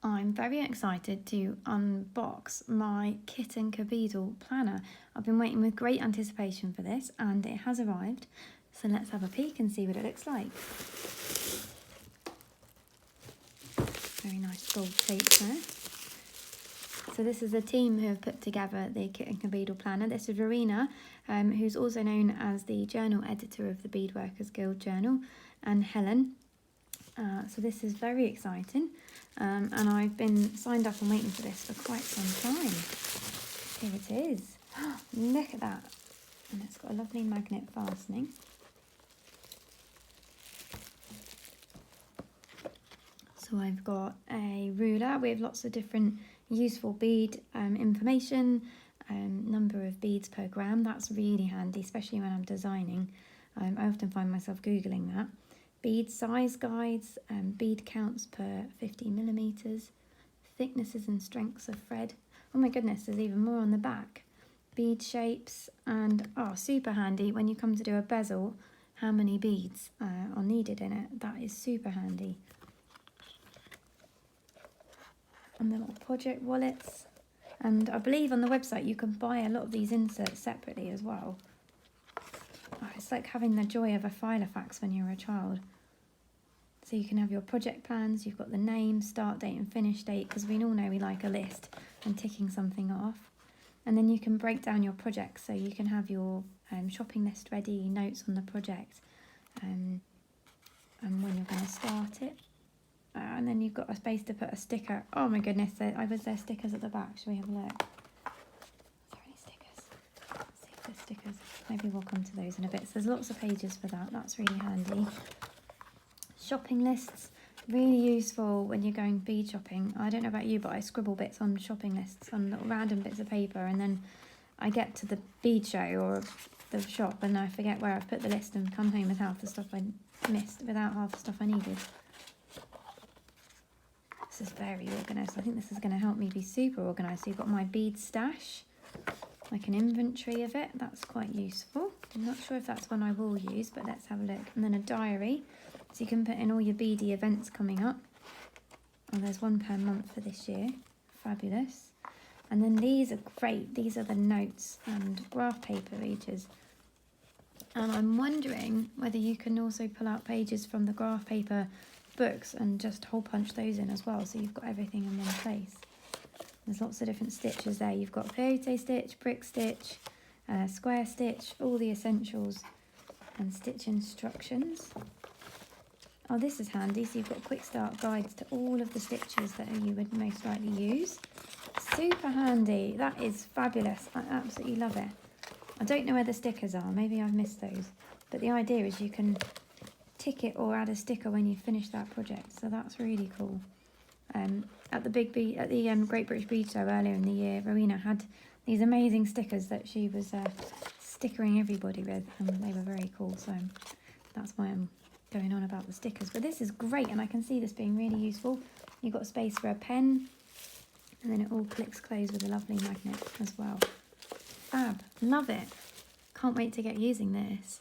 I'm very excited to unbox my Kit and Cabeadle planner. I've been waiting with great anticipation for this and it has arrived. So let's have a peek and see what it looks like. Very nice gold tape there. So this is the team who have put together the Kit and Cabeadle planner. This is Verena, who's also known as the journal editor of the Bead Workers Guild Journal, and Helen. So this is very exciting, and I've been signed up and waiting for this for quite some time. Here it is. Look at that. And it's got a lovely magnet fastening. So I've got a ruler with lots of different useful bead information, number of beads per gram. That's really handy, especially when I'm designing. I often find myself Googling that. Bead size guides, bead counts per 50 millimeters, thicknesses and strengths of thread. Oh my goodness, there's even more on the back. Bead shapes and, super handy when you come to do a bezel, how many beads are needed in it. That is super handy. And the little project wallets. And I believe on the website you can buy a lot of these inserts separately as well. It's like having the joy of a filofax when you're a child. So you can have your project plans, you've got the name, start date and finish date, because we all know we like a list and ticking something off. And then you can break down your projects, so you can have your shopping list ready, notes on the project, and when you're going to start it. And then you've got a space to put a sticker. Oh my goodness, there stickers at the back. Shall we have a look? Is there any stickers? Let's see if there's stickers. Maybe we'll come to those in a bit. So there's lots of pages for that. That's really handy. Shopping lists, really useful when you're going bead shopping. I don't know about you, but I scribble bits on shopping lists, on little random bits of paper, and then I get to the bead show or the shop and I forget where I've put the list and come home with half the stuff I missed, without half the stuff I needed. This is very organised. I think this is going to help me be super organised. So you've got my bead stash, like an inventory of it. That's quite useful. I'm not sure if that's one I will use, but let's have a look. And then a diary, so you can put in all your beady events coming up. Oh, there's one per month for this year. Fabulous. And then these are great. These are the notes and graph paper pages. And I'm wondering whether you can also pull out pages from the graph paper books and just hole punch those in as well, so you've got everything in one place. There's lots of different stitches there. You've got peyote stitch, brick stitch, square stitch, all the essentials, and stitch instructions. Oh, this is handy. So you've got quick start guides to all of the stitches that you would most likely use. Super handy. That is fabulous. I absolutely love it. I don't know where the stickers are. Maybe I've missed those. But the idea is you can tick it or add a sticker when you finish that project. So that's really cool. At the Great British Bead Show earlier in the year, Verena had these amazing stickers that she was stickering everybody with, and they were very cool. So that's why I'm going on about the stickers. But this is great, and I can see this being really useful. You've got space for a pen, and then it all clicks closed with a lovely magnet as well. Fab, love it. Can't wait to get using this.